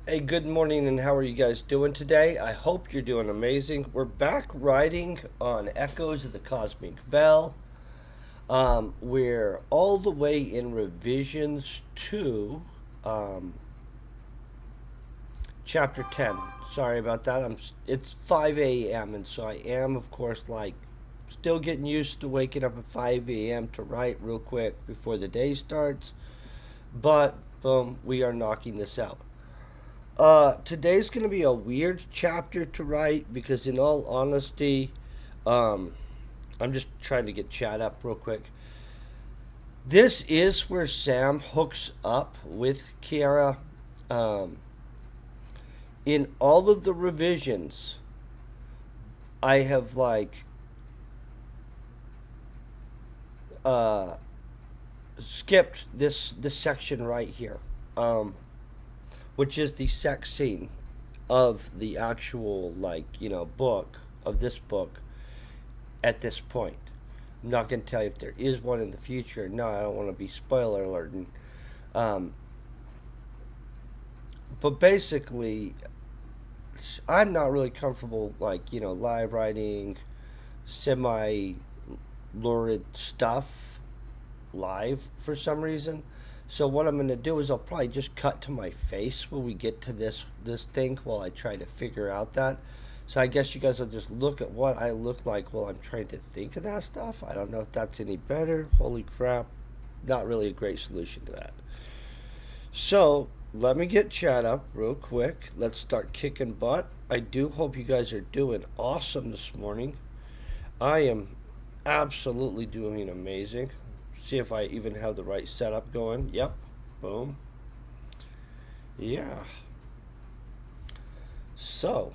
Hey, good morning, and how are you guys doing today? I hope you're doing amazing. We're back riding on Echoes of the Cosmic Bell. We're all the way in revisions to um, chapter 10. Sorry about that. It's 5 a.m., and so I am, of course, like still getting used to waking up at 5 a.m. to write real quick before the day starts. But, boom, we are knocking this out. Today's going to be a weird chapter to write because, in all honesty, um, I'm just trying to get chat up real quick. This is where Sam hooks up with Kiara. Um, in all of the revisions, I have uh, skipped this section right here, which is the sex scene of the actual book of this book at this point. I'm not going to tell you if there is one in the future. No, I don't want to be spoiler alerting. Um, but basically, I'm not really comfortable, live writing semi lurid stuff live for some reason. So what I'm going to do is I'll probably just cut to my face when we get to this thing while I try to figure out that. So I guess you guys will just look at what I look like while I'm trying to think of that stuff. I don't know if that's any better. Holy crap. Not really a great solution to that. So let me get chat up real quick. Let's start kicking butt. I do hope you guys are doing awesome this morning. I am absolutely doing amazing. See if I even have the right setup going. Yep. Boom. Yeah. So,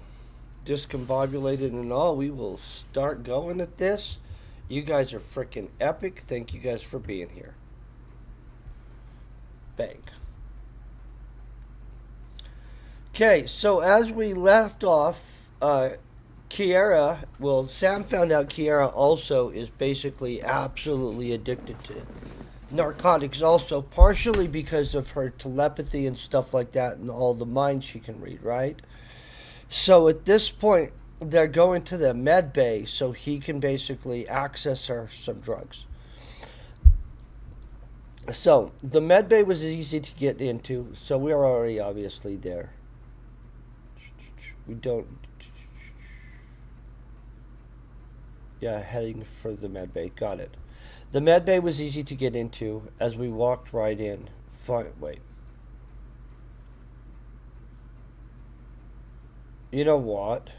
discombobulated and all, we will start going at this. You guys are freaking epic. Thank you guys for being here. Bang. Okay, so as we left off, Sam found out Kiara also is basically absolutely addicted to narcotics, also, partially because of her telepathy and stuff like that and all the minds she can read, right? So at this point, they're going to the med bay so he can basically access her some drugs. So the med bay was easy to get into, so we are already obviously there. We don't. Yeah, heading for the med bay. Got it. The med bay was easy to get into as we walked right in. Fine. Wait. You know what?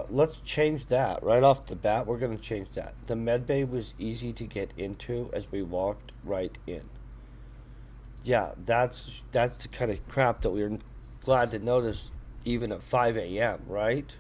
Let's change that right off the bat. We're gonna change that. The med bay was easy to get into as we walked right in. Yeah, that's the kind of crap that we were glad to notice even at 5 a.m., right?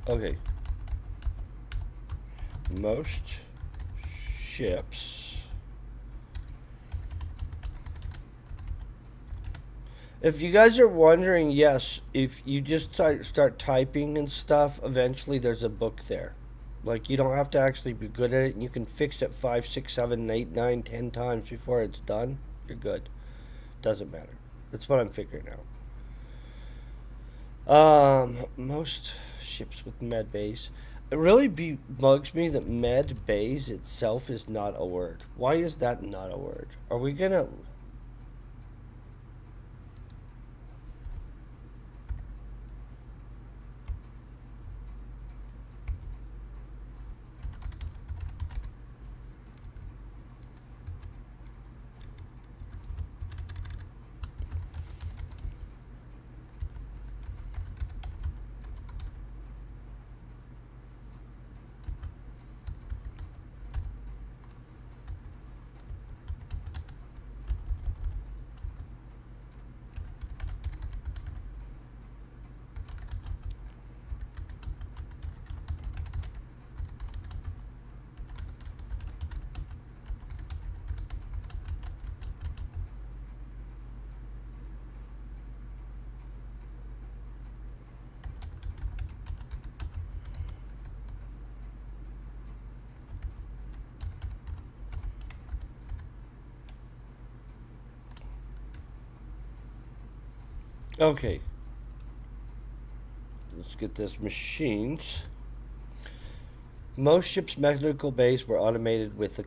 Okay. Most ships. If you guys are wondering, yes, if you just start typing and stuff, eventually there's a book there. Like, you don't have to actually be good at it, and you can fix it 5, 6, 7, 8, 9, 10 times before it's done. You're good. Doesn't matter. That's what I'm figuring out. Most ships with med bays. It really bugs me that med bays itself is not a word. Why is that not a word? Are we gonna? Okay, let's get this. Machines. Most ships' medical bays were automated with a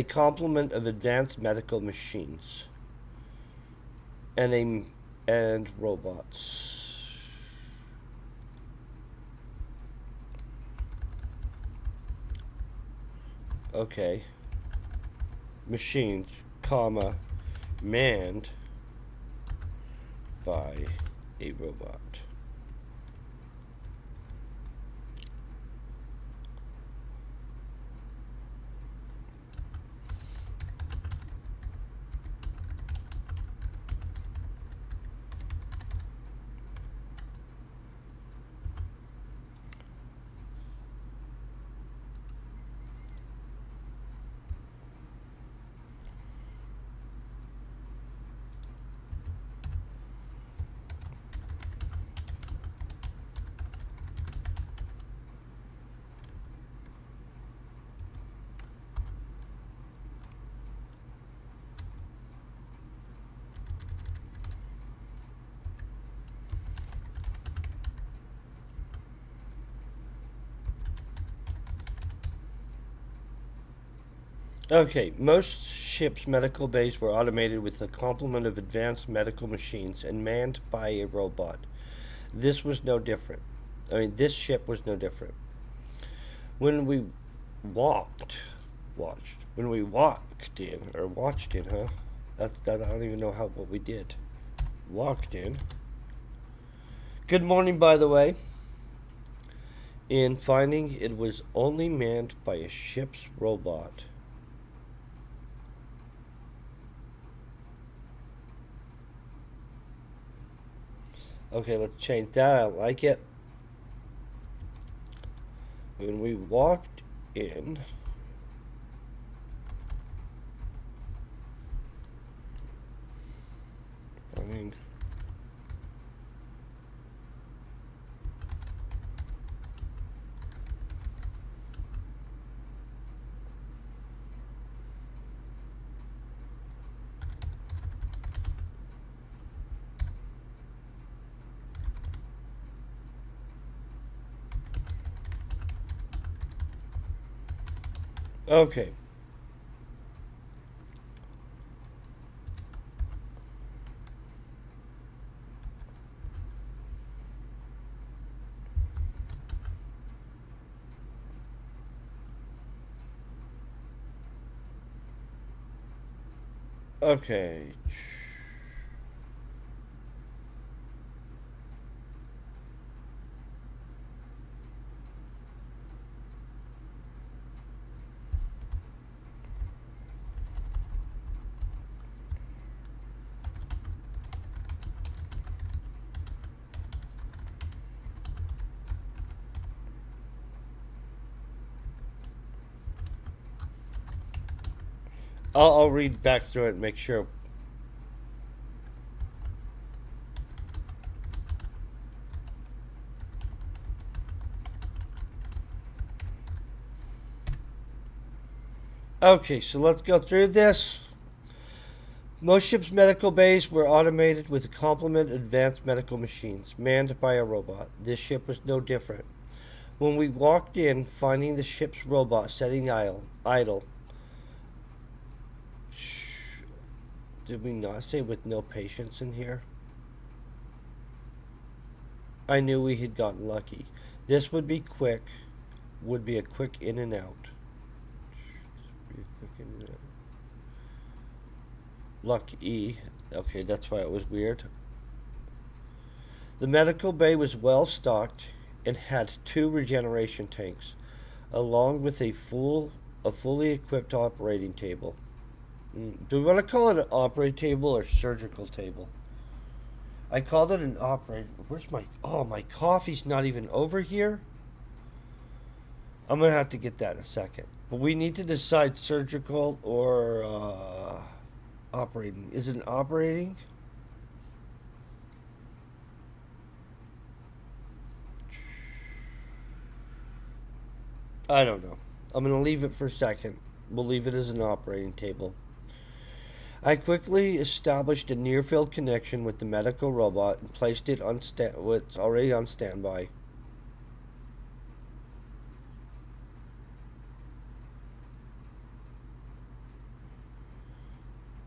complement of advanced medical machines and robots. Okay, machines, comma, manned by a robot. Okay, most ships' medical bays were automated with a complement of advanced medical machines and manned by a robot. This was no different. This ship was no different. When we walked, when we walked in, or watched in, huh? That I don't even know how what we did. Walked in. Good morning, by the way. In finding it was only manned by a ship's robot. Okay, let's change that. I like it. When we walked in, I mean, okay. Okay. I'll read back through it and make sure. Okay, so let's go through this. Most ships' medical bays were automated with a complement of advanced medical machines, manned by a robot. This ship was no different. When we walked in, finding the ship's robot setting idle. Did we not say with no patience in here? I knew we had gotten lucky. This would be quick, would be a quick in and out. Be a quick in and out. Luck E. Okay, that's why it was weird. The medical bay was well stocked and had 2 regeneration tanks, along with a fully equipped operating table. Do we want to call it an operating table or surgical table? I called it an operating. Where's my? Oh, my coffee's not even over here. I'm gonna have to get that in a second. But we need to decide surgical or operating. Is it an operating? I don't know. I'm gonna leave it for a second. We'll leave it as an operating table. I quickly established a near field connection with the medical robot and placed it on it's already on standby.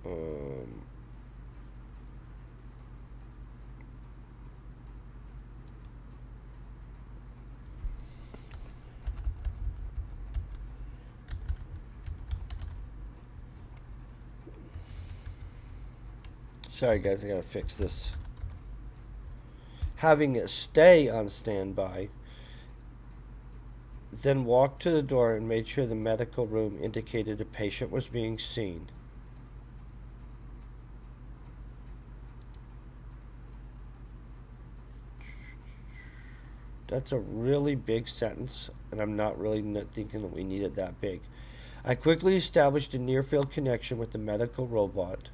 Um, Sorry, guys, I gotta fix this. Having it stay on standby, then walked to the door and made sure the medical room indicated a patient was being seen. That's a really big sentence, and I'm not really thinking that we need it that big. I quickly established a near field connection with the medical robot.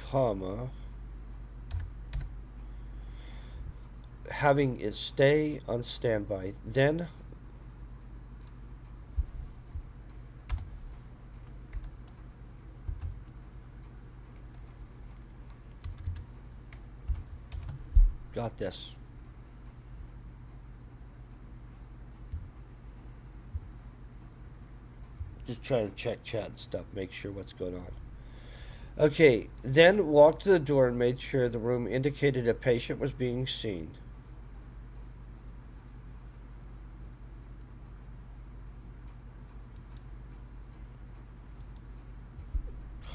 Comma. Having it stay on standby. Then got this. Just trying to check chat and stuff, make sure what's going on. Okay, then walked to the door and made sure the room indicated a patient was being seen.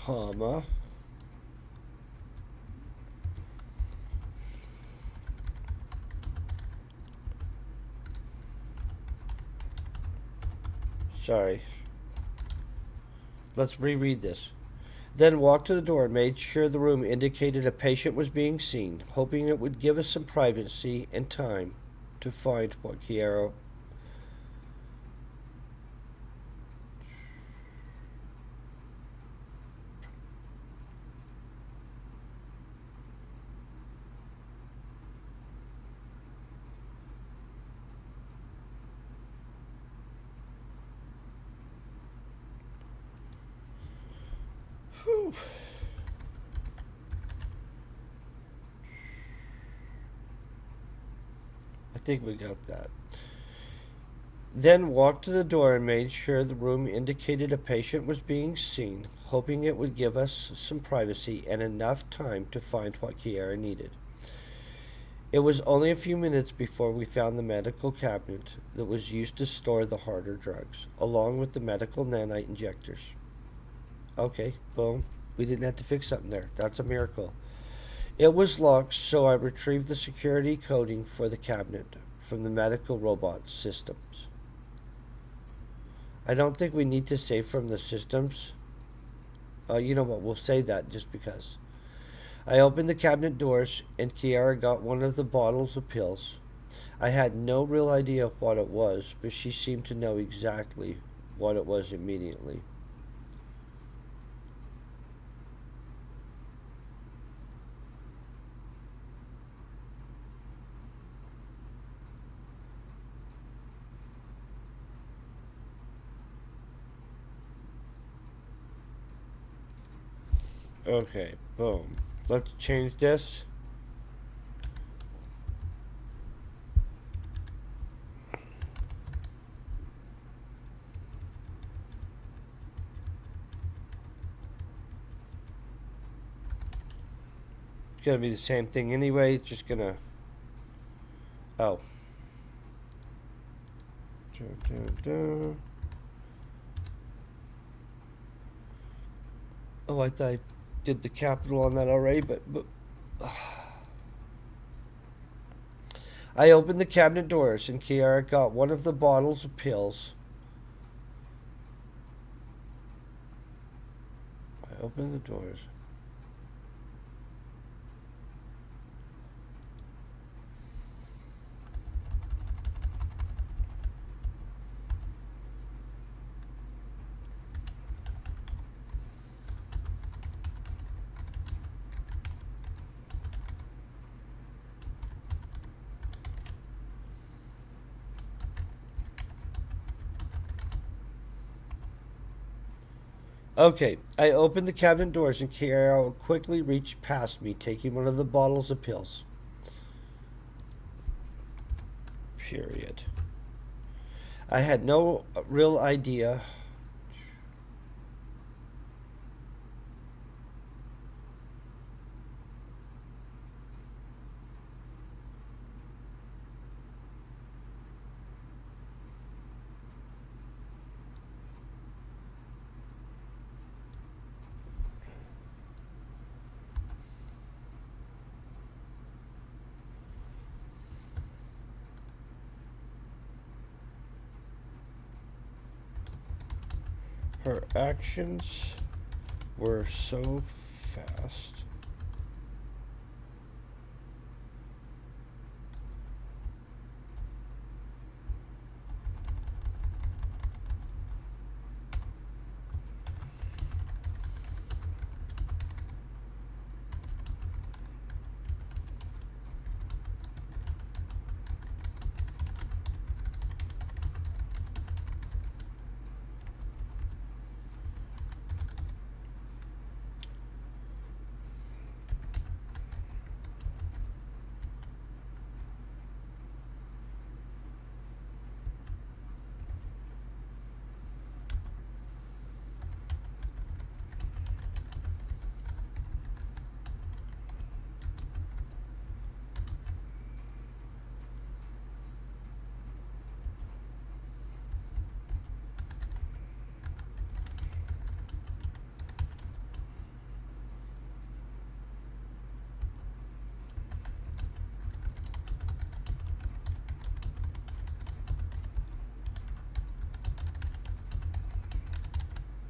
Comma. Sorry. Let's reread this. Then walked to the door and made sure the room indicated a patient was being seen, hoping it would give us some privacy and time to find what Kiara. Whew. I think we got that. Then walked to the door and made sure the room indicated a patient was being seen, hoping it would give us some privacy and enough time to find what Kiara needed. It was only a few minutes before we found the medical cabinet that was used to store the harder drugs, along with the medical nanite injectors. Okay, boom. We didn't have to fix something there. That's a miracle. It was locked, so I retrieved the security coding for the cabinet from the medical robot systems. I don't think we need to say from the systems. You know what? We'll say that just because. I opened the cabinet doors, and Kiara got one of the bottles of pills. I had no real idea what it was, but she seemed to know exactly what it was immediately. Okay, boom. Let's change this. It's gonna be the same thing anyway. It's just gonna. Oh. Dun, dun, dun. Oh, I thought I did the capital on that already, but I opened the cabinet doors, and Kiara got one of the bottles of pills. I opened the doors. Okay, I opened the cabinet doors and Carol quickly reached past me, taking one of the bottles of pills. Period. I had no real idea. Her actions were so fast.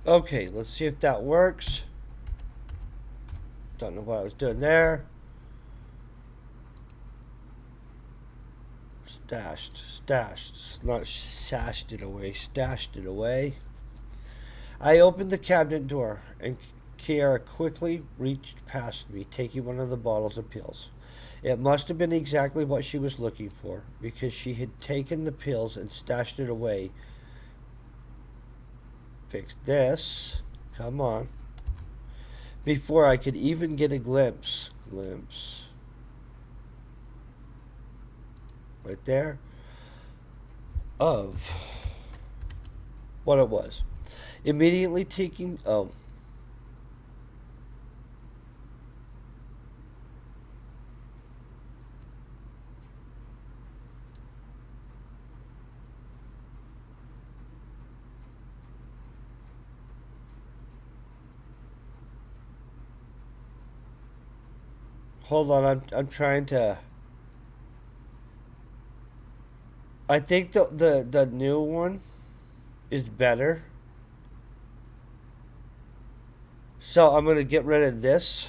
Okay, let's see if that works. Don't know what I was doing there. Stashed. Not sashed it away, stashed it away. I opened the cabinet door, and Kiara quickly reached past me, taking one of the bottles of pills. It must have been exactly what she was looking for, because she had taken the pills and stashed it away. Fix this. Come on. Before I could even get a glimpse. Right there. Of what it was. Immediately taking. Oh. Hold on. I'm trying to. I think the new one is better. So I'm gonna get rid of this.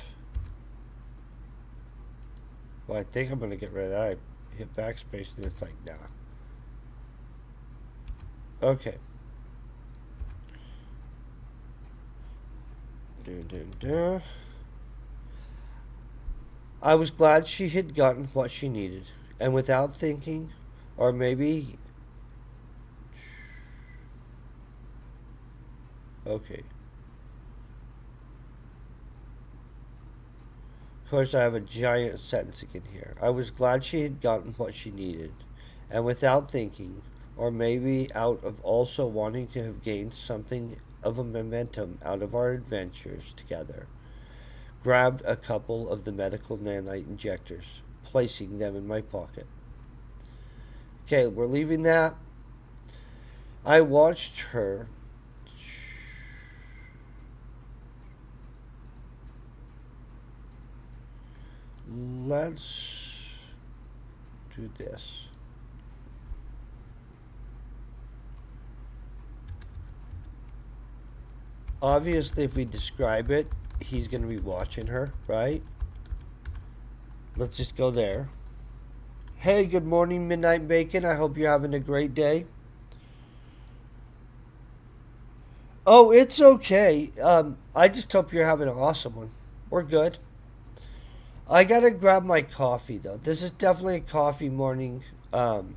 Well, I think I'm gonna get rid of that. I hit backspace and it's like, nah. Okay. Dun, dun, dun. I was glad she had gotten what she needed, and without thinking, or maybe, okay. Of course, I have a giant sentence again here. I was glad she had gotten what she needed, and without thinking, or maybe out of also wanting to have gained something of a momentum out of our adventures together, grabbed a couple of the medical nanite injectors, placing them in my pocket. Okay, we're leaving that. I watched her. Let's do this. Obviously, if we describe it, he's going to be watching her, right? Let's just go there. Hey, good morning, Midnight Bacon. I hope you're having a great day. Oh, it's okay. I just hope you're having an awesome one. We're good. I gotta grab my coffee though. This is definitely a coffee morning. And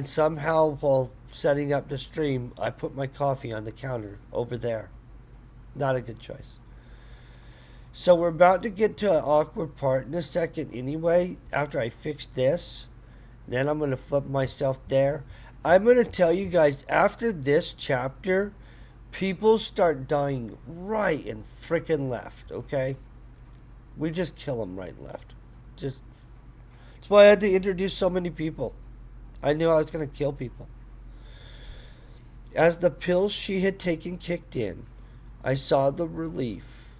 somehow while setting up the stream, I put my coffee on the counter over there. Not a good choice. So we're about to get to an awkward part in a second anyway, after I fix this. Then I'm going to flip myself there. I'm going to tell you guys after this chapter, people start dying right and freaking left, okay? We just kill them right and left. Just That's why I had to introduce so many people. I knew I was going to kill people. As the pills she had taken kicked in, I saw the relief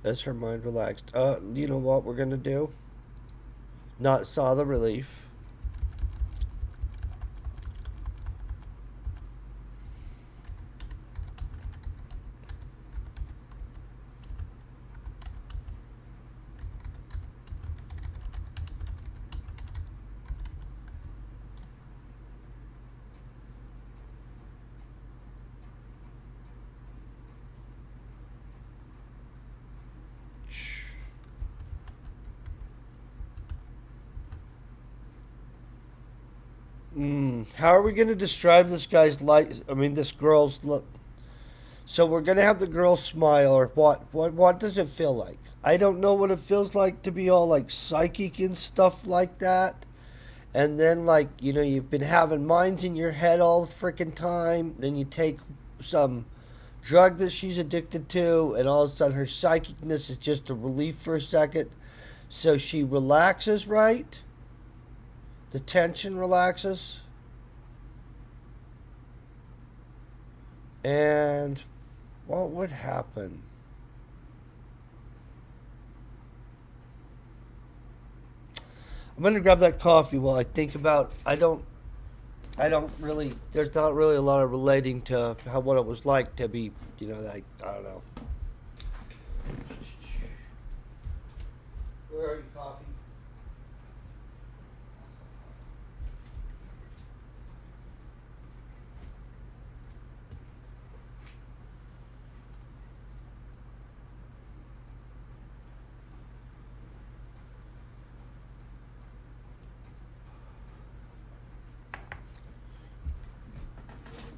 as her mind relaxed. You know what we're going to do? Not saw the relief. How are we going to describe this guy's light? I mean, this girl's look. So we're going to have the girl smile, or what? What does it feel like? I don't know what it feels like to be all like psychic and stuff like that. And then, like, you've been having minds in your head all the freaking time. Then you take some drug that she's addicted to, and all of a sudden her psychicness is just a relief for a second. So she relaxes, right? The tension relaxes. And what would happen? I'm gonna grab that coffee while I think about. I don't really. There's not really a lot of relating to how what it was like to be. I don't know. Where are you, coffee?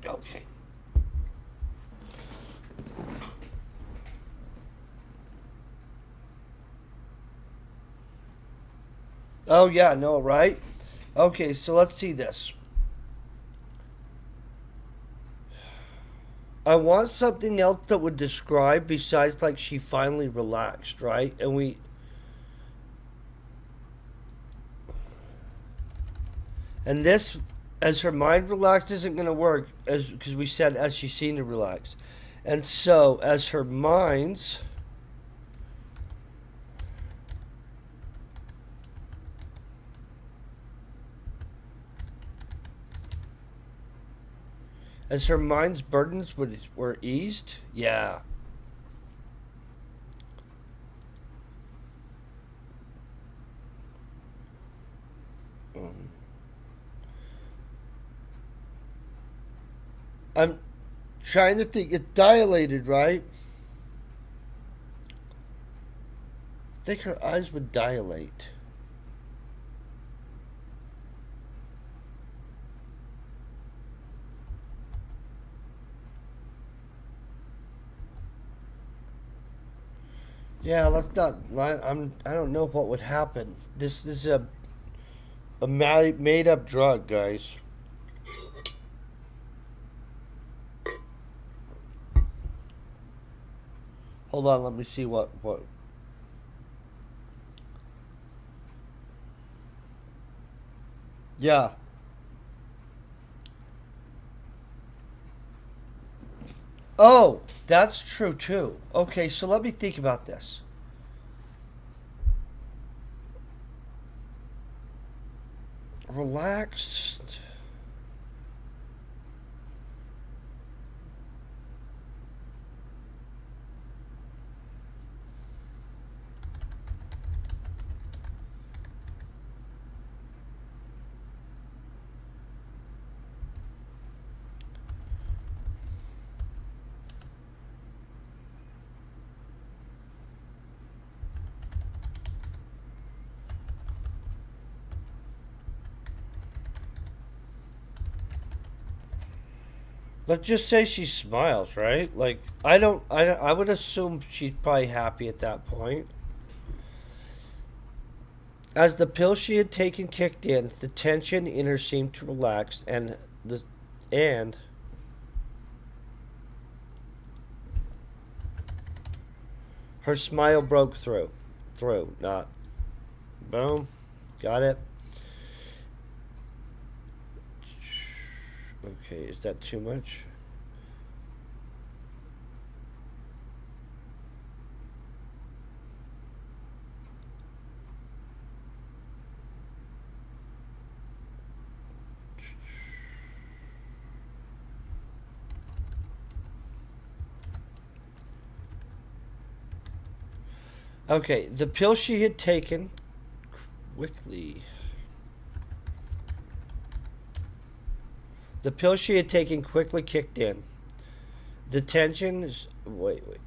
Okay. Oh yeah, no, right? Okay, so let's see this. I want something else that would describe besides like she finally relaxed, right? And this, as her mind relaxed, isn't going to work, as because we said as she seemed to relax, and so as her mind's burdens were eased, yeah. Mm. I'm trying to think. It dilated, right? I think her eyes would dilate. Yeah, let's not. I don't know what would happen. This is a made up drug, guys. Hold on, let me see what. Yeah. Oh, that's true too. Okay, so let me think about this. Relaxed. Let's just say she smiles, right? Like I don't. I would assume she's probably happy at that point. As the pill she had taken kicked in, the tension in her seemed to relax, the and her smile broke through. Through, not boom. Got it. Okay, is that too much? Okay, the pill she had taken quickly. The pill she had taken quickly kicked in. The tension is. Wait, wait.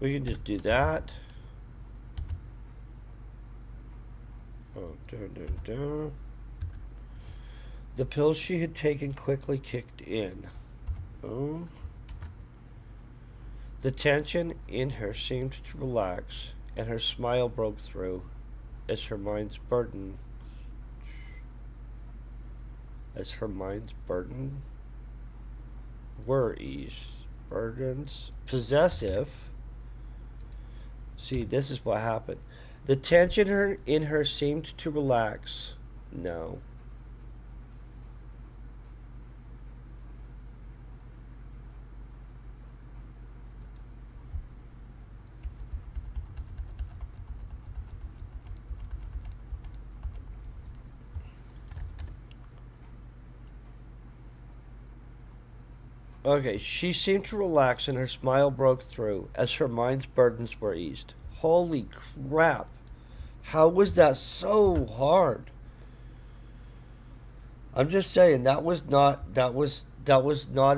We can just do that. Oh, dun, dun, dun. The pill she had taken quickly kicked in. Oh. The tension in her seemed to relax, and her smile broke through as her mind's burden. As her mind's burden worries, burdens, possessive. See, this is what happened. The tension in her seemed to relax. No. Okay, she seemed to relax and her smile broke through as her mind's burdens were eased. Holy crap. How was that so hard? I'm just saying that was not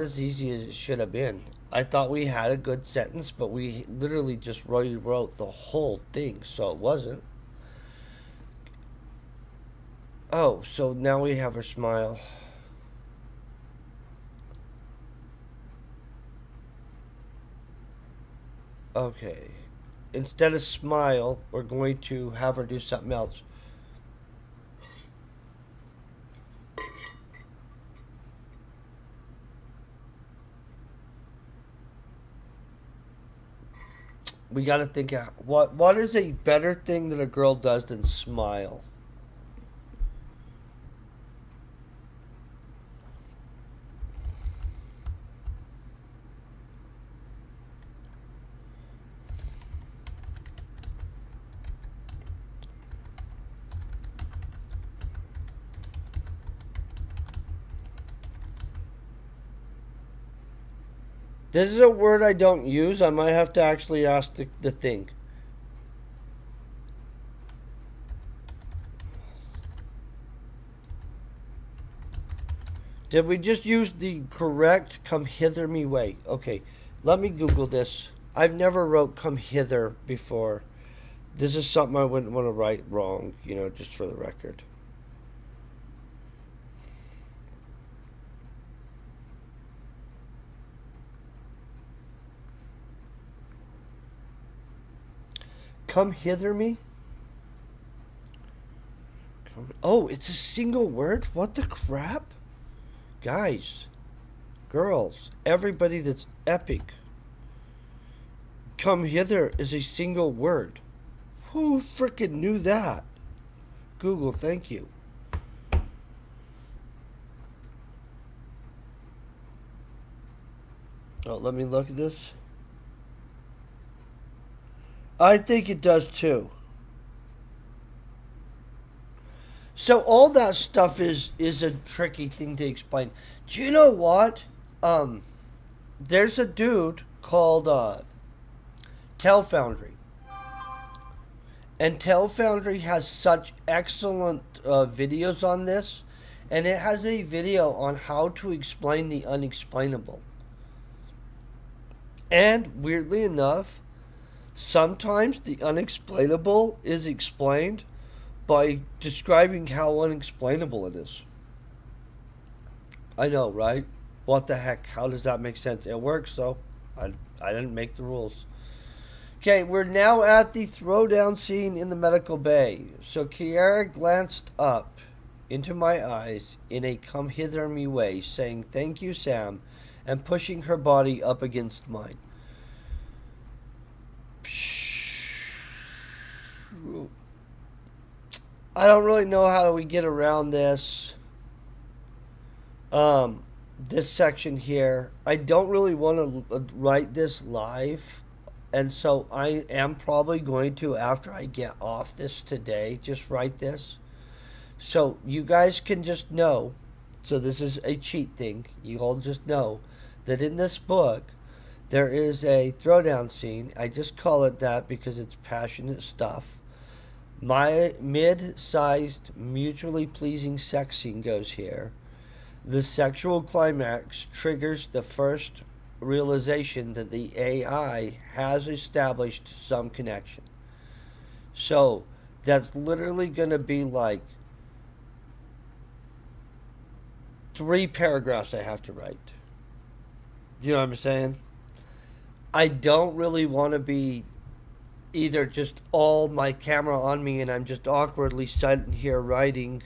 as easy as it should have been. I thought we had a good sentence, but we literally just rewrote the whole thing, so it wasn't. Oh, so now we have her smile. Okay. Instead of smile, we're going to have her do something else. We got to think out what is a better thing that a girl does than smile? This is a word I don't use. I might have to actually ask the thing. Did we just use the correct come hither me way? Okay, let me Google this. I've never wrote come hither before. This is something I wouldn't want to write wrong, just for the record. Come hither me? Oh, it's a single word? What the crap? Guys, girls, everybody that's epic. Come hither is a single word. Who frickin' knew that? Google, thank you. Oh, let me look at this. I think it does too. So all that stuff is a tricky thing to explain. Do you know what? Um, there's a dude called Tell Foundry, and Tell Foundry has such excellent videos on this, and it has a video on how to explain the unexplainable. And weirdly enough, sometimes the unexplainable is explained by describing how unexplainable it is. I know, right? What the heck? How does that make sense? It works, though. I didn't make the rules. Okay, we're now at the throwdown scene in the medical bay. So Kiara glanced up into my eyes in a come hither me way, saying, "Thank you, Sam," and pushing her body up against mine. I don't really know how we get around this. Um, this section here. I don't really want to write this live, and so I am probably going to, after I get off this today, just write this. So you guys can just know. So this is a cheat thing. You all just know that in this book there is a throwdown scene. I just call it that because it's passionate stuff. My mid-sized, mutually pleasing sex scene goes here. The sexual climax triggers the first realization that the AI has established some connection. So that's literally going to be like 3 paragraphs I have to write. You know what I'm saying? I don't really want to be either just all my camera on me and I'm just awkwardly sitting here writing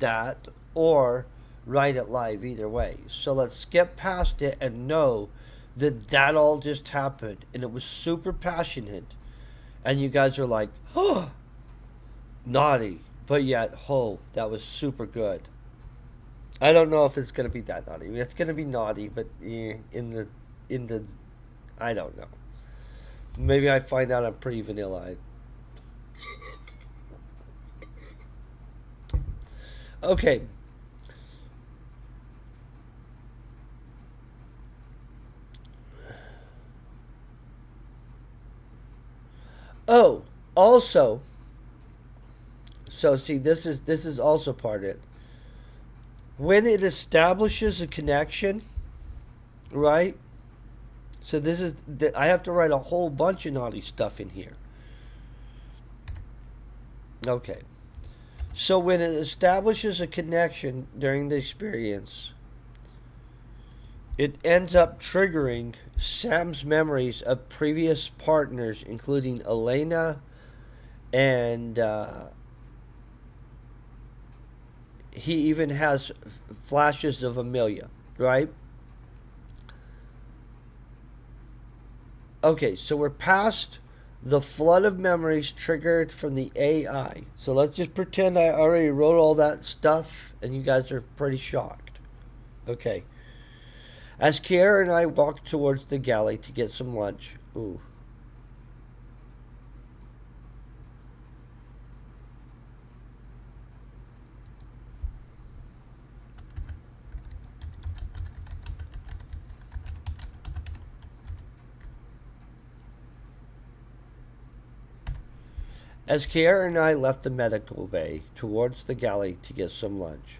that, or write it live. Either way. So let's skip past it and know that that all just happened and it was super passionate. And you guys are like, oh, naughty. But yet, oh, that was super good. I don't know if it's going to be that naughty. It's going to be naughty, but in the, I don't know. Maybe I find out I'm pretty vanilla. Okay. Oh, also, so see, this is also part of it. When it establishes a connection, right? So this is I have to write a whole bunch of naughty stuff in here. Okay. So when it establishes a connection during the experience, it ends up triggering Sam's memories of previous partners, including Elena, and he even has flashes of Amelia, right? Okay, so we're past the flood of memories triggered from the AI. So let's just pretend I already wrote all that stuff and you guys are pretty shocked. Okay. As Kiara and I walked towards the galley to get some lunch. Ooh. As Kiara and I left the medical bay towards the galley to get some lunch,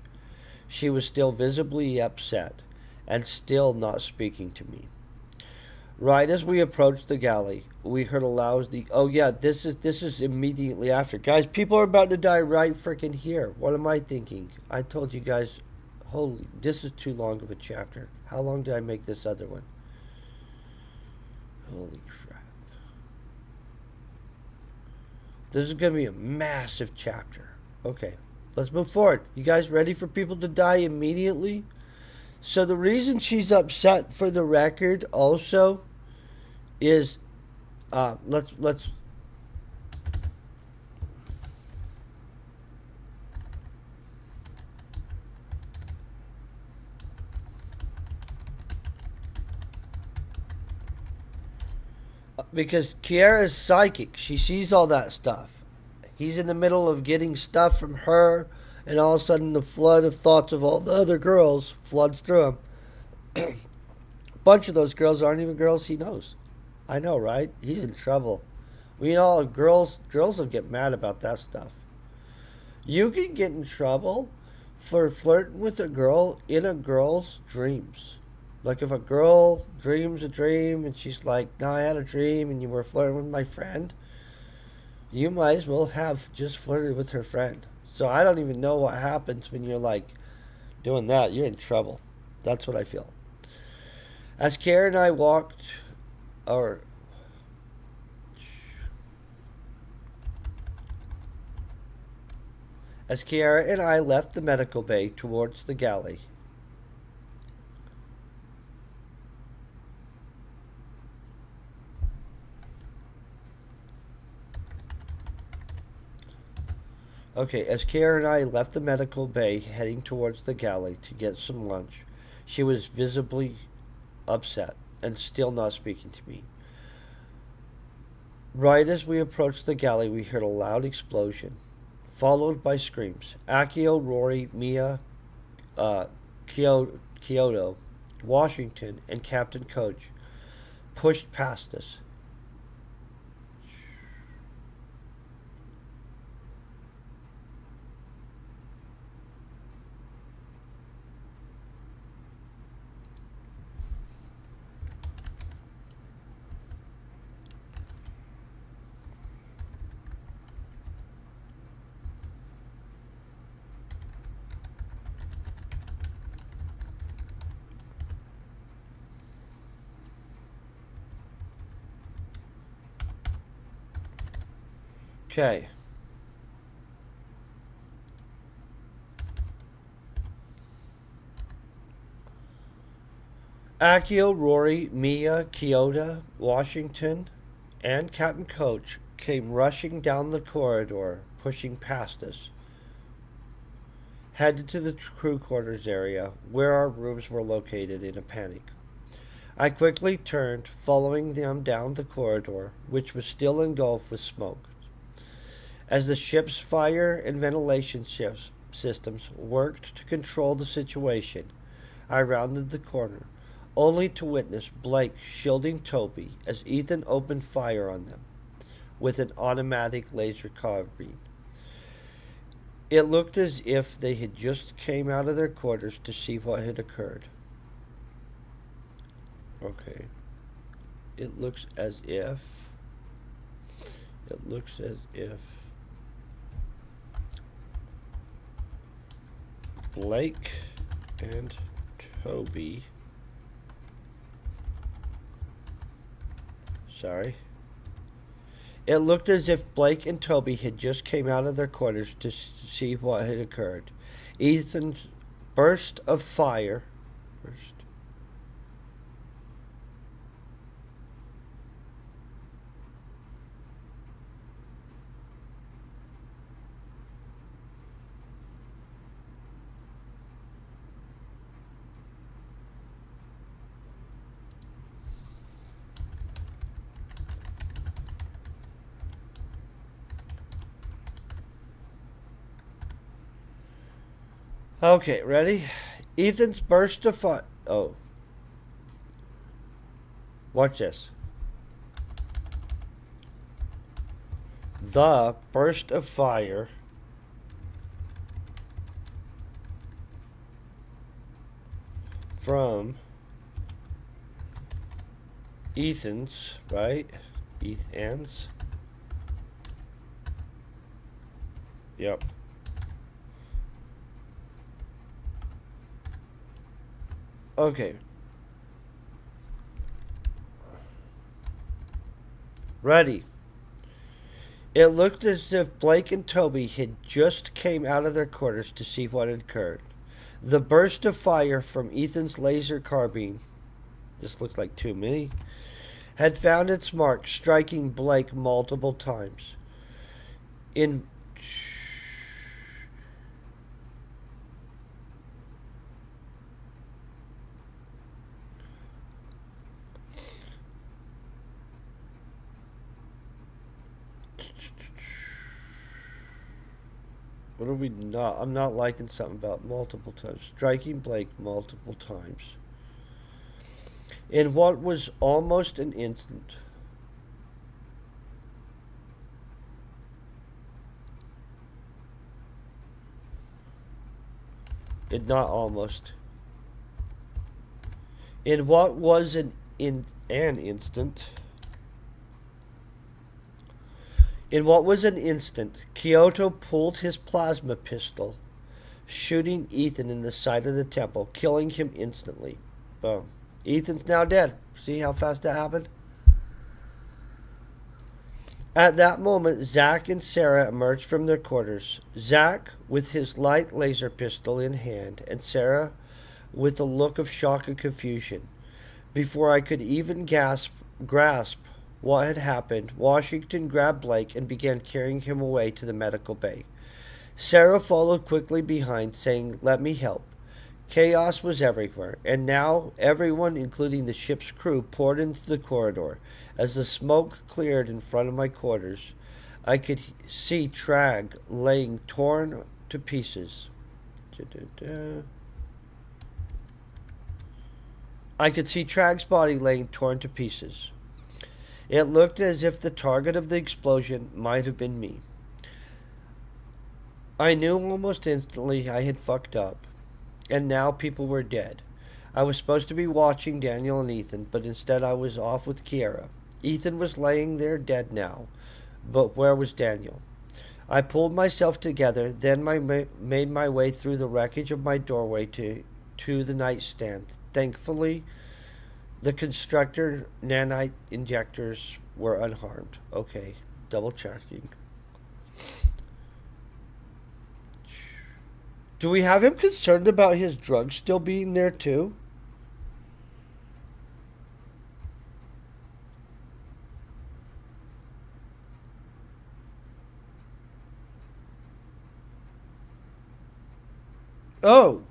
she was still visibly upset and still not speaking to me. Right as we approached the galley, we heard a loud. Oh yeah, this is immediately after. Guys, people are about to die right freaking here. What am I thinking? I told you guys, holy, this is too long of a chapter. How long did I make this other one? Holy crap. This is going to be a massive chapter. Okay, let's move forward. You guys ready for people to die immediately? So the reason she's upset, for the record, also, is let's because Kiara's psychic. She sees all that stuff. He's in the middle of getting stuff from her, and all of a sudden the flood of thoughts of all the other girls floods through him. A bunch of those girls aren't even girls he knows. I know, right? He's in trouble. We know girls will get mad about that stuff. You can get in trouble for flirting with a girl in a girl's dreams. Like if a girl dreams a dream and she's like, "No, I had a dream and you were flirting with my friend." You might as well have just flirted with her friend. So I don't even know what happens when you're like doing that. You're in trouble. That's what I feel. As Kara and I walked, or as Kiara and I left the medical bay towards the galley, as Kiara and I left the medical bay heading towards the galley to get some lunch, she was visibly upset and still not speaking to me. Right as we approached the galley, we heard a loud explosion, followed by screams. Akio, Rory, Mia, uh, Kyoto, Washington, and Captain Coach pushed past us. Okay. Akio, Rory, Mia, Kyoto, Washington, and Captain Coach came rushing down the corridor, pushing past us, headed to the crew quarters area where our rooms were located in a panic. I quickly turned, following them down the corridor, which was still engulfed with smoke. As the ship's fire and ventilation systems worked to control the situation, I rounded the corner, only to witness Blake shielding Toby as Ethan opened fire on them with an automatic laser carbine. It looked as if they had just came out of their quarters to see what had occurred. Okay. It looks as if. It looks as if Blake and Toby. Sorry. It looked as if Blake and Toby had just came out of their quarters to see what had occurred. Ethan's burst of fire. Burst. Okay, ready? Ethan's burst of fire. Oh, watch this. The burst of fire from Ethan's, right? Ethan's. Yep. Okay. Ready. It looked as if Blake and Toby had just came out of their quarters to see what had occurred. The burst of fire from Ethan's laser carbine, this looked like too many, had found its mark, striking Blake multiple times. In what are we not? I'm not liking something about multiple times. Striking Blake multiple times. In what was almost an instant. It not almost. In what was in an instant. In what was an instant, Kyoto pulled his plasma pistol, shooting Ethan in the side of the temple, killing him instantly. Boom. Ethan's now dead. See how fast that happened? At that moment, Zack and Sarah emerged from their quarters. Zack with his light laser pistol in hand, and Sarah with a look of shock and confusion. Before I could even grasp what had happened, Washington grabbed Blake and began carrying him away to the medical bay. Sarah followed quickly behind, saying, "Let me help." Chaos was everywhere, and now everyone, including the ship's crew, poured into the corridor. As the smoke cleared in front of my quarters, I could see Trag laying torn to pieces. I could see Trag's body laying torn to pieces. It looked as if the target of the explosion might have been me. I knew almost instantly I had fucked up, and now people were dead. I was supposed to be watching Daniel and Ethan, but instead I was off with Kiera. Ethan was laying there dead now, but where was Daniel? I pulled myself together, then made my way through the wreckage of my doorway to the nightstand. Thankfully, the constructor nanite injectors were unharmed. Okay, double checking. Do we have him concerned about his drugs still being there too? Oh,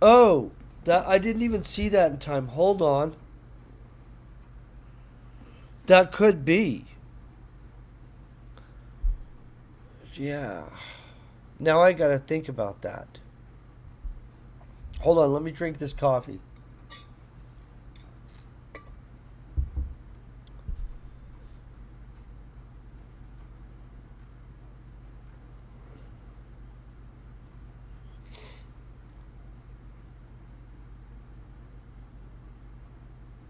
oh, that I didn't even see that in time. Hold on, that could be. Yeah. Now I gotta think about that. Hold on, let me drink this coffee.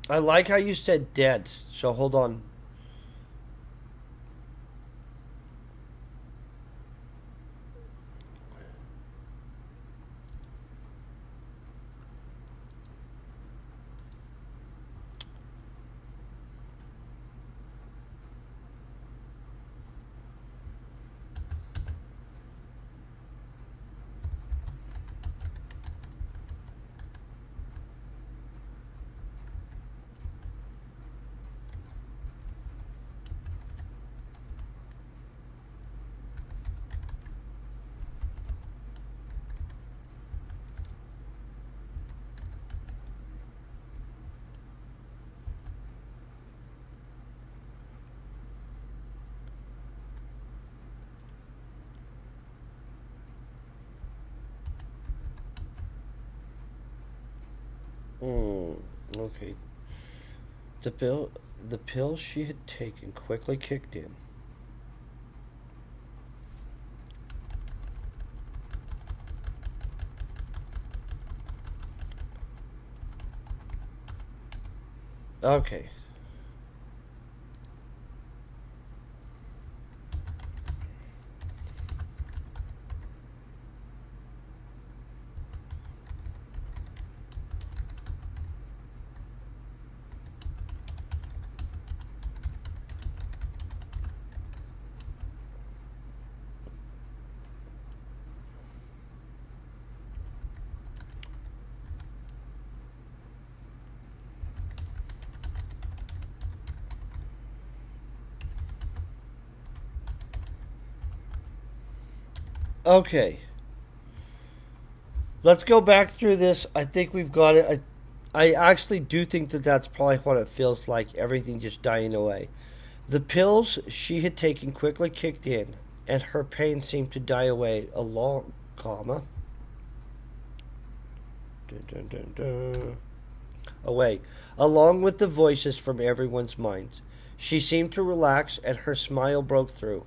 I like how you said dead. So hold on. Hmm. Okay. The pill, the pill she had taken quickly kicked in. Okay. Okay. Let's go back through this. I think we've got it. I actually do think that that's probably what it feels like. Everything just dying away. The pills she had taken quickly kicked in, and her pain seemed to die away along, comma, dun, dun, dun, dun, away, along with the voices from everyone's minds. She seemed to relax, and her smile broke through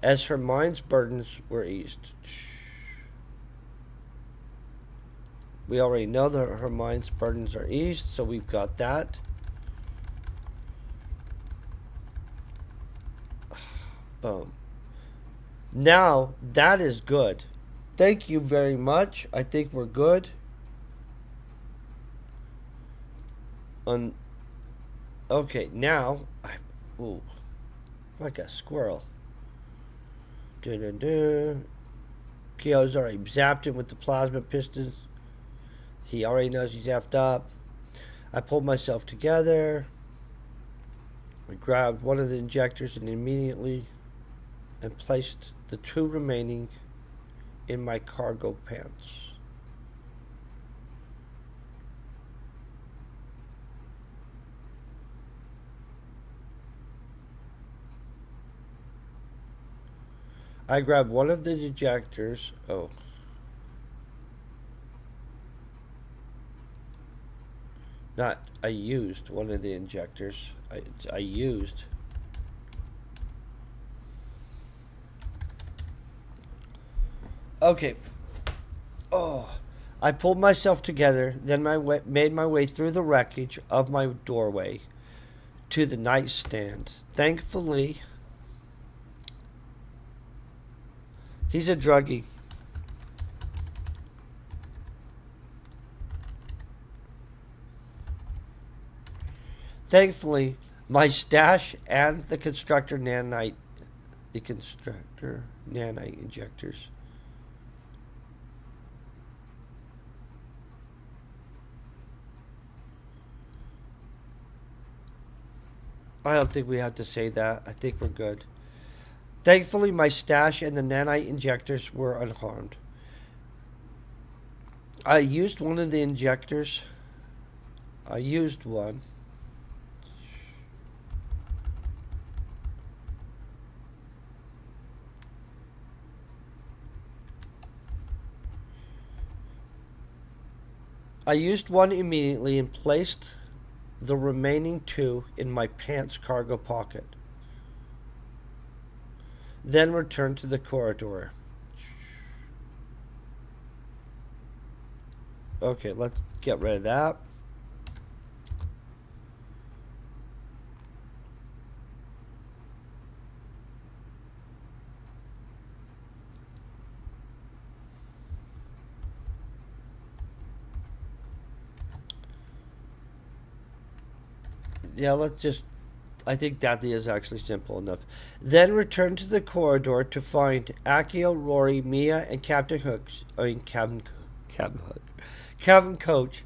as her mind's burdens were eased. We already know that her mind's burdens are eased, so we've got that. Boom. Now that is good. Thank you very much. I think we're good. On Okay, now ooh, like a squirrel. Dun, dun, dun. Keo's already zapped him with the plasma pistons. He already knows he's effed up. I pulled myself together. I grabbed one of the injectors and immediately and placed the two remaining in my cargo pants. I grabbed one of the ejectors. Oh. Not, I used one of the injectors. I used. Okay. Oh. I pulled myself together, then made my way through the wreckage of my doorway to the nightstand. Thankfully, he's a druggie. Thankfully, my stash and the constructor nanite injectors. I don't think we have to say that. I think we're good. Thankfully, my stash and the nanite injectors were unharmed. I used one of the injectors. I used one. I used one immediately and placed the remaining two in my pants cargo pocket. Then returned to the corridor. Okay, let's get rid of that. Yeah, let's just. I think that is actually simple enough. Then return to the corridor to find Akio, Rory, Mia, and Captain Hooks. I mean, Captain Hook. Captain Coach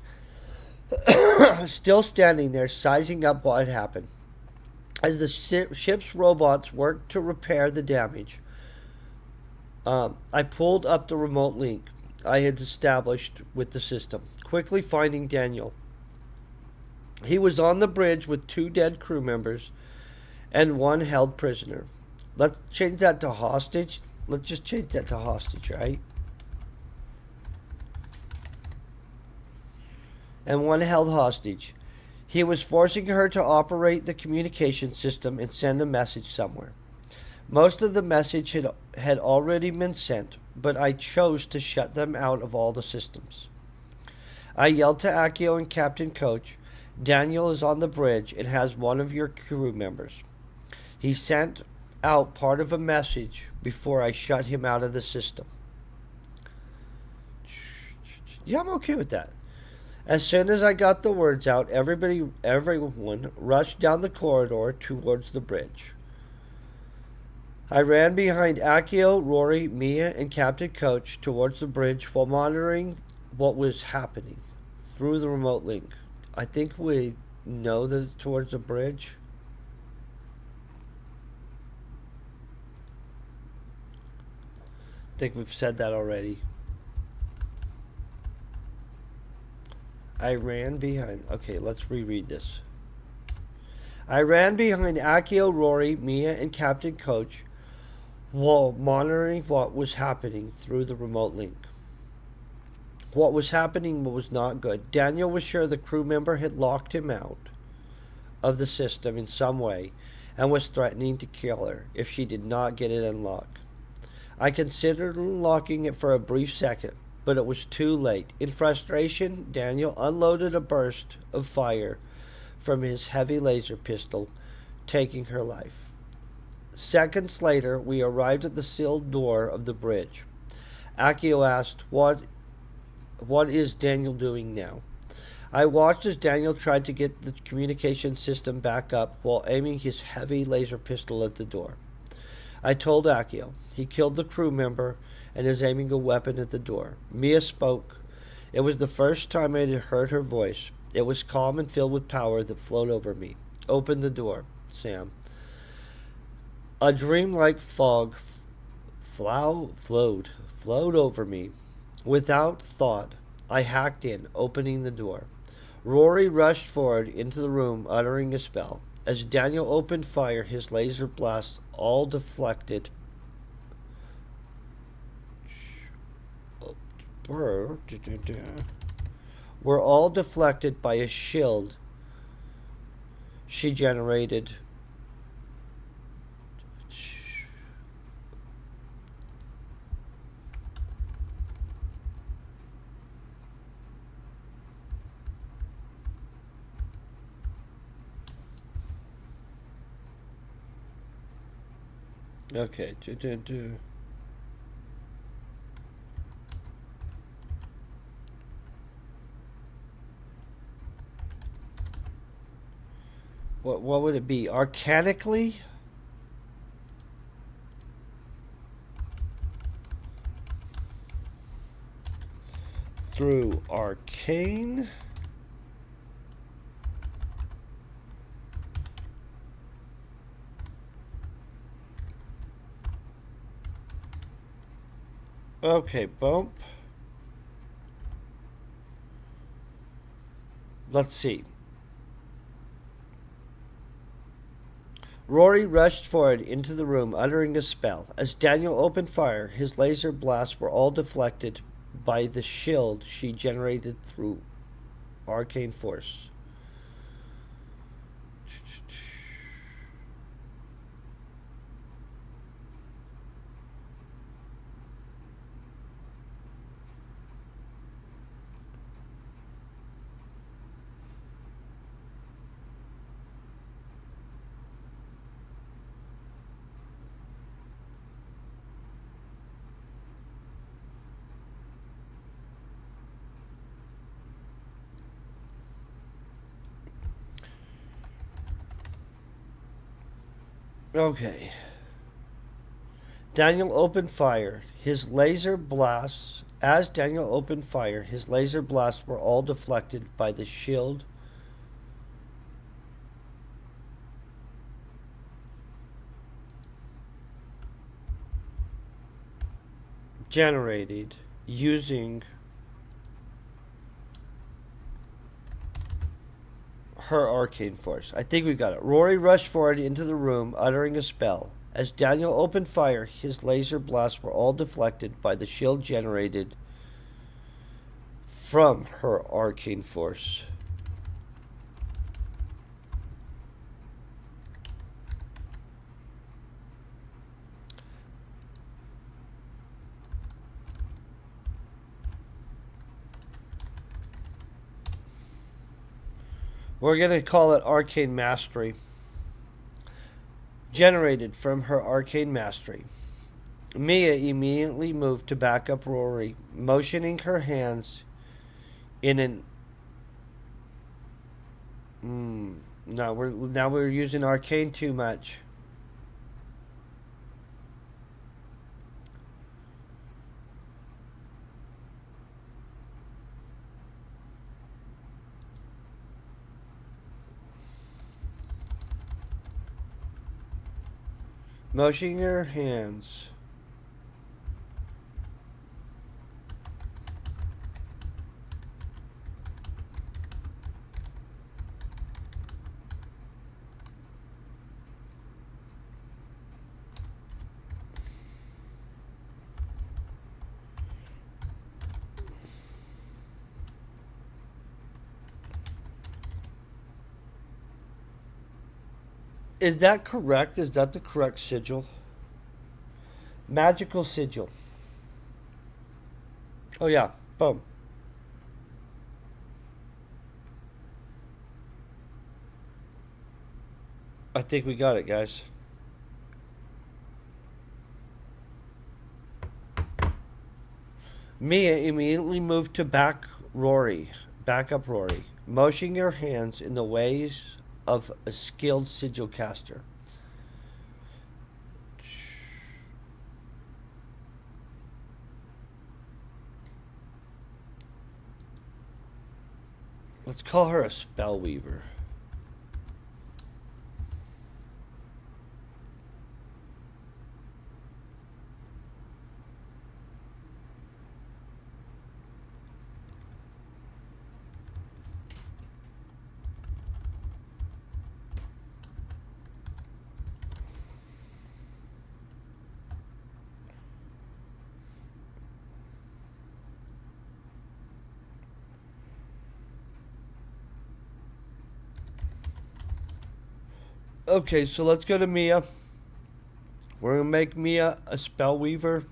still standing there, sizing up what had happened. As the ship's robots worked to repair the damage, I pulled up the remote link I had established with the system, quickly finding Daniel. He was on the bridge with two dead crew members and one held prisoner. Let's change that to hostage. Let's just change that to hostage, right? And one held hostage. He was forcing her to operate the communication system and send a message somewhere. Most of the message had already been sent, but I chose to shut them out of all the systems. I yelled to Akio and Captain Coach, Daniel is on the bridge and has one of your crew members. He sent out part of a message before I shut him out of the system. Yeah, I'm okay with that. As soon as I got the words out, everyone rushed down the corridor towards the bridge. I ran behind Akio, Rory, Mia, and Captain Coach towards the bridge while monitoring what was happening through the remote link. I think we know that it's towards the bridge. I think we've said that already. I ran behind. Okay, let's reread this. I ran behind Akio, Rory, Mia, and Captain Coach while monitoring what was happening through the remote link. What was happening was not good. Daniel was sure the crew member had locked him out of the system in some way and was threatening to kill her if she did not get it unlocked. I considered unlocking it for a brief second, but it was too late. In frustration, Daniel unloaded a burst of fire from his heavy laser pistol, taking her life. Seconds later, we arrived at the sealed door of the bridge. Akio asked, What is Daniel doing now? I watched as Daniel tried to get the communication system back up while aiming his heavy laser pistol at the door. I told Akio. He killed the crew member and is aiming a weapon at the door. Mia spoke. It was the first time I had heard her voice. It was calm and filled with power that flowed over me. Open the door, Sam. A dreamlike fog flowed over me. Without thought, I hacked in, opening the door. Rory rushed forward into the room, uttering a spell. As Daniel opened fire, his laser blasts all deflected. Were all deflected by a shield she generated. Okay. What would it be? Arcanically? Through arcane? Okay, bump. Let's see. Rory rushed forward into the room, uttering a spell. As Daniel opened fire, his laser blasts were all deflected by the shield she generated through arcane force. Okay. Daniel opened fire. His laser blasts. As Daniel opened fire, his laser blasts were all deflected by the shield generated using her arcane force. I think we got it. Rory rushed forward into the room, uttering a spell. As Daniel opened fire, his laser blasts were all deflected by the shield generated from her arcane force. We're going to call it Arcane Mastery. Generated from her Arcane Mastery. Mia immediately moved to back up Rory, motioning her hands in an. Now we're using Arcane too much. Motioning her hands. Is that correct? Is that the correct sigil? Magical sigil. Oh, yeah. Boom. I think we got it, guys. Mia immediately moved to back up Rory, motioning her hands in the ways of a skilled sigil caster. Let's call her a spell weaver. Okay, so let's go to Mia. We're gonna make Mia a spell weaver.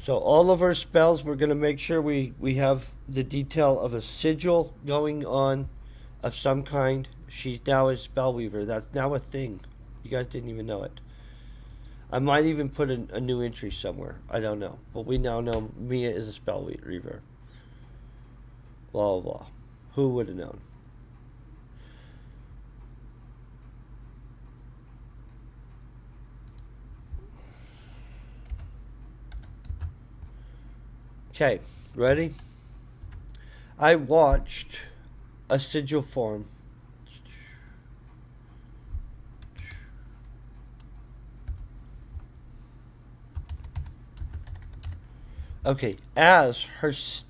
So all of our spells, we're gonna make sure we have the detail of a sigil going on, of some kind. She's now a spell weaver. That's now a thing. You guys didn't even know it. I might even put a new entry somewhere. I don't know, but we now know Mia is a spell weaver. Blah blah blah. Who would have known? Okay, ready? I watched a sigil form. Okay, as her sigil.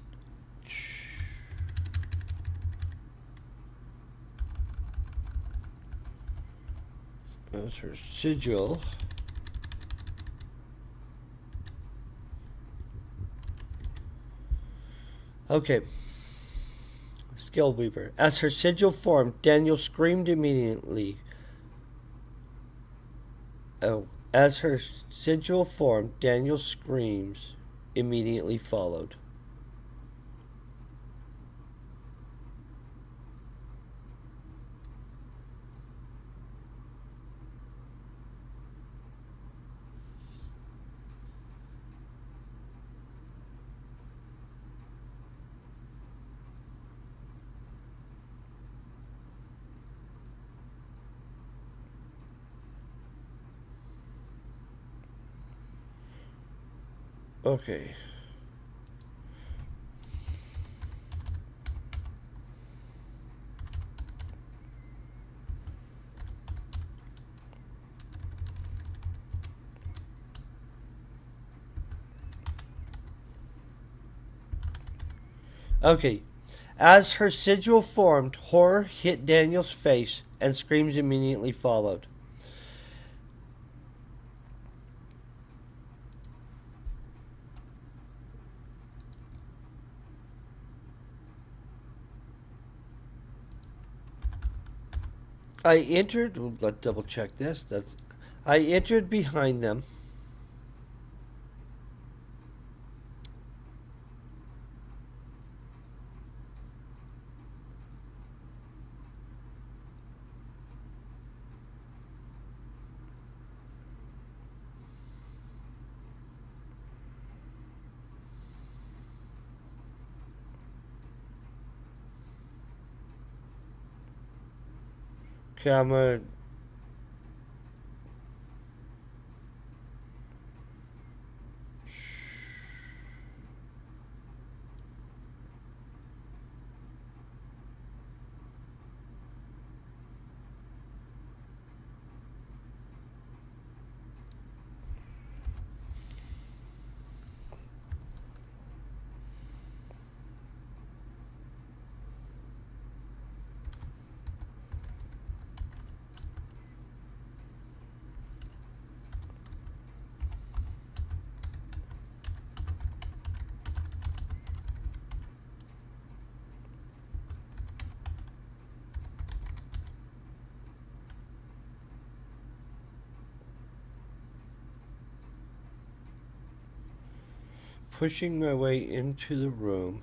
Okay, skill weaver. As her sigil formed, Daniel screamed immediately. Oh, as her sigil formed, Daniel's screams immediately followed. Okay. Okay. As her sigil formed, horror hit Daniel's face and screams immediately followed. I entered. Let's double check this. I entered behind them. Okay, I'm gonna. Pushing my way into the room.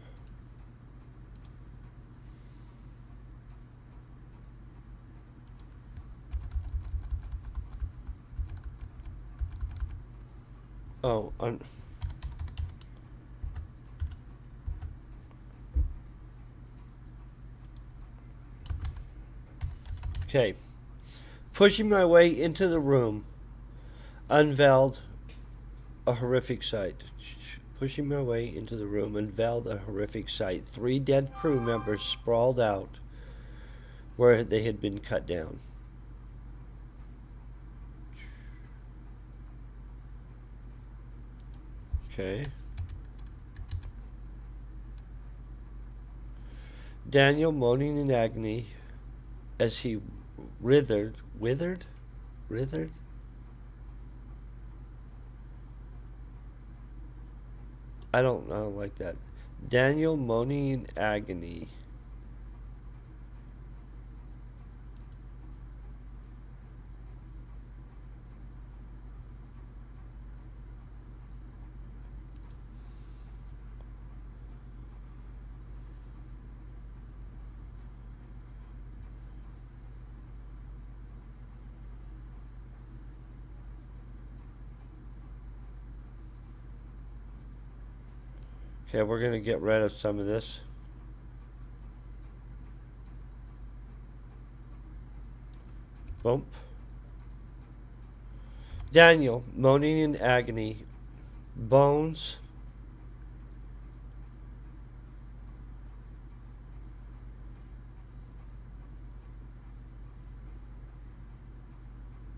Oh, okay. Pushing my way into the room, unveiled a horrific sight. Pushing my way into the room, unveiled a horrific sight. 3 dead crew members sprawled out where they had been cut down. Okay. Daniel moaning in agony as he withered. I don't like that. Daniel moaning in agony. Okay, we're gonna get rid of some of this. Bump. Daniel moaning in agony. Bones.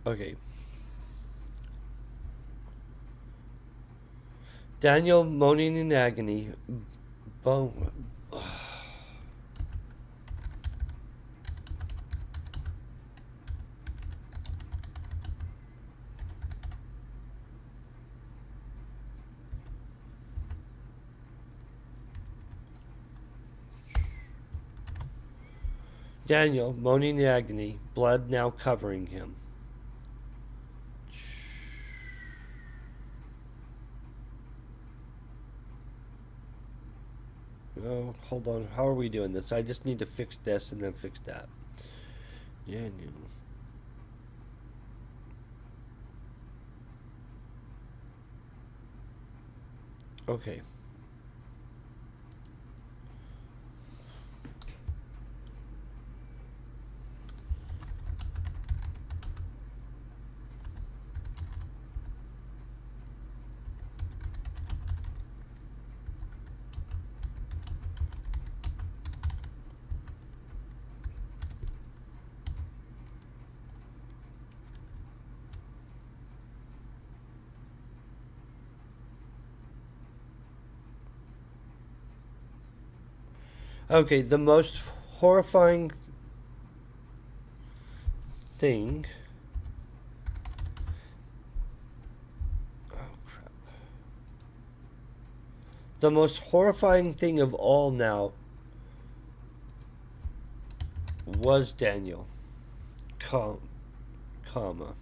Okay. Daniel moaning in agony. Bone. Daniel moaning in agony. Blood now covering him. Oh, hold on. How are we doing this? I just need to fix this and then fix that. Daniel. Okay. Okay, the most horrifying thing. Oh, crap. The most horrifying thing of all now was Daniel. Comma.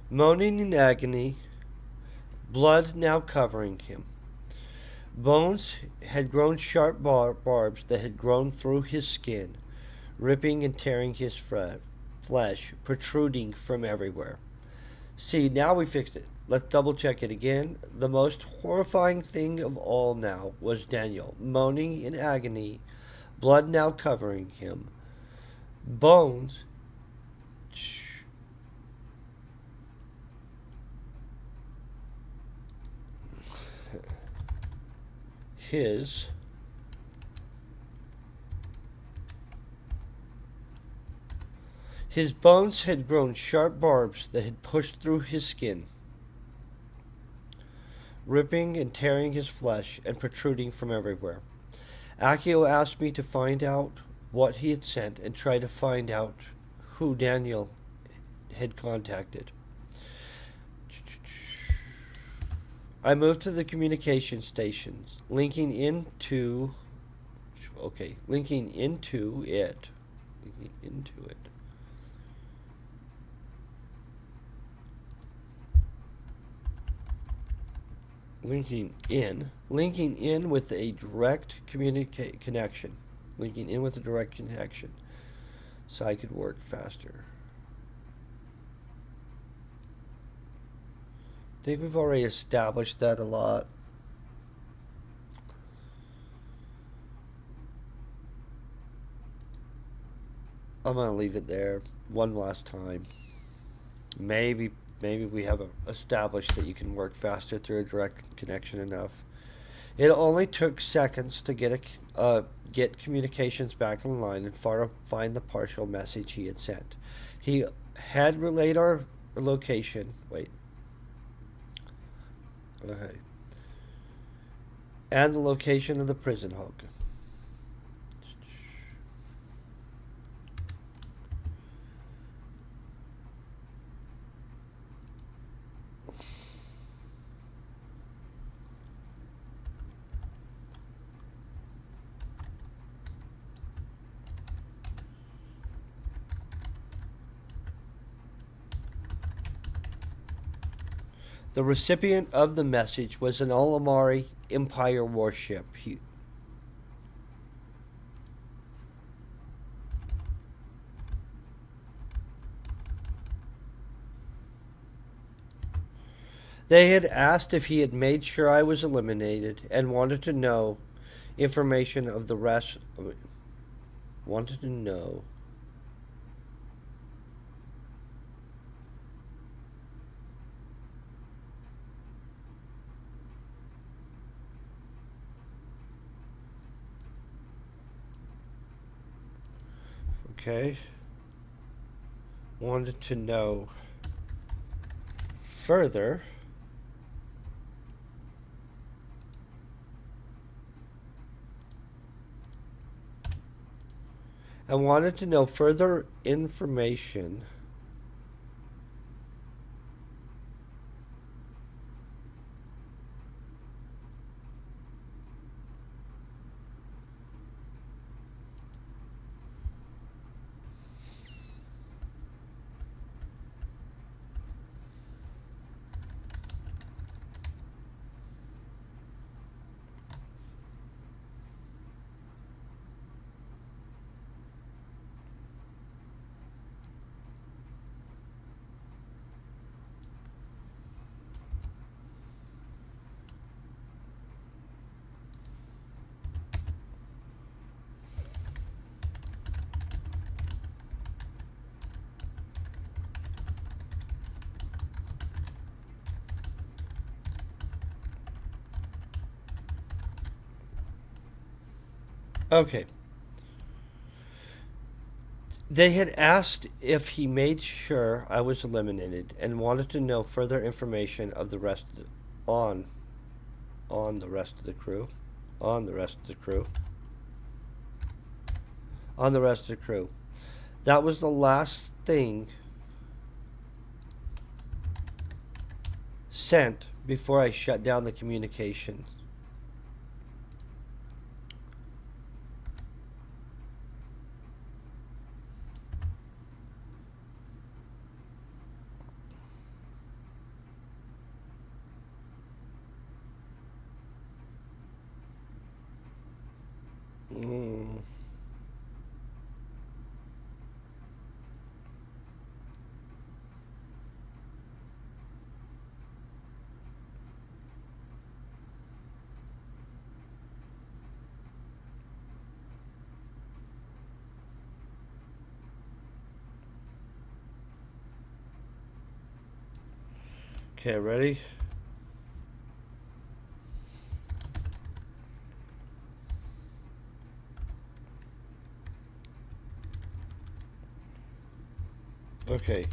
Moaning in agony, blood now covering him. Bones had grown sharp barbs that had grown through his skin, ripping and tearing his flesh, protruding from everywhere. See, now we fixed it. Let's double check it again. The most horrifying thing of all now was Daniel, moaning in agony, blood now covering him. Bones. His bones had grown sharp barbs that had pushed through his skin, ripping and tearing his flesh and protruding from everywhere. Akio asked me to find out what he had sent and try to find out who Daniel had contacted. I moved to the communication stations, linking into it. Linking into it. Linking in with a direct connection, so I could work faster. think we've already established that a lot. I'm gonna leave it there one last time. Maybe maybe we have established that you can work faster through a direct connection enough. It only took seconds to get communications back in line and find the partial message he had sent. He had relayed our location. Wait. Okay. And the location of the prison hook. The recipient of the message was an Olamari Empire warship. They had asked if he had made sure I was eliminated and wanted to know information of the rest. Wanted to know. Okay. Wanted to know further. I wanted to know further information. Okay. They had asked if he made sure I was eliminated and wanted to know further information of the rest of on on the rest of the crew. On the rest of the crew. On the rest of the crew. That was the last thing sent before I shut down the communications. Mm. Okay, ready? Okay.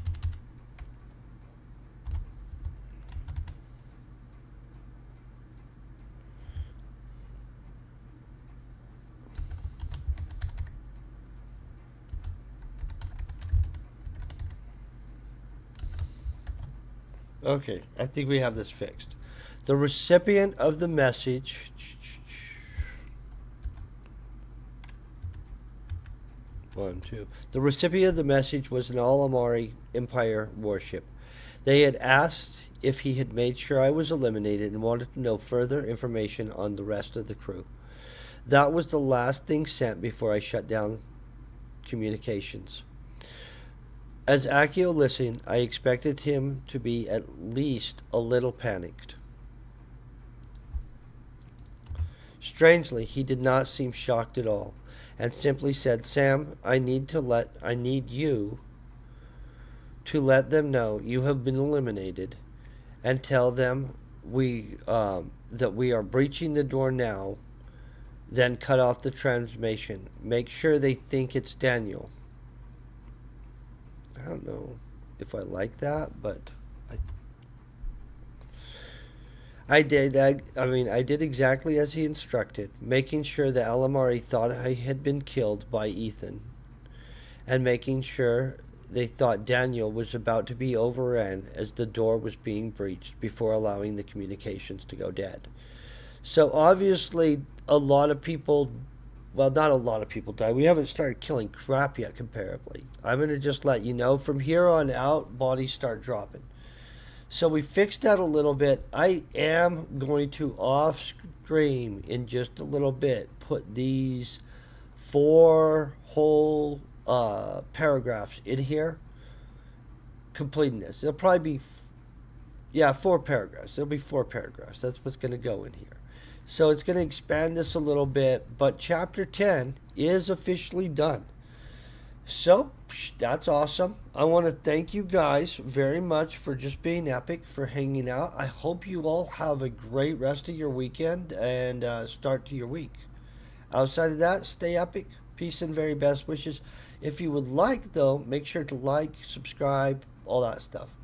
Okay, I think we have this fixed. The recipient of the message. One, two. The recipient of the message was an Alamari Empire warship. They had asked if he had made sure I was eliminated and wanted to know further information on the rest of the crew. That was the last thing sent before I shut down communications. As Akio listened, I expected him to be at least a little panicked. Strangely, he did not seem shocked at all, and simply said, "Sam, I need you to let them know you have been eliminated, and tell them that we are breaching the door now. Then cut off the transmission. Make sure they think it's Daniel." I don't know if I like that, but I, I did. I did exactly as he instructed, making sure the Alamari thought I had been killed by Ethan, and making sure they thought Daniel was about to be overrun as the door was being breached before allowing the communications to go dead. So obviously, a lot of people, well, not a lot of people died. We haven't started killing crap yet, comparably. I'm going to just let you know from here on out, bodies start dropping. So we fixed that a little bit. I am going to off stream in just a little bit put these four whole paragraphs in here, completing this. It'll probably be, yeah, four paragraphs. It'll be four paragraphs. That's what's going to go in here. So it's going to expand this a little bit, but chapter 10 is officially done. So that's awesome. I want to thank you guys very much for just being epic, for hanging out. I hope you all have a great rest of your weekend and start to your week. Outside of that, stay epic. Peace and very best wishes. If you would like, though, make sure to like, subscribe, all that stuff.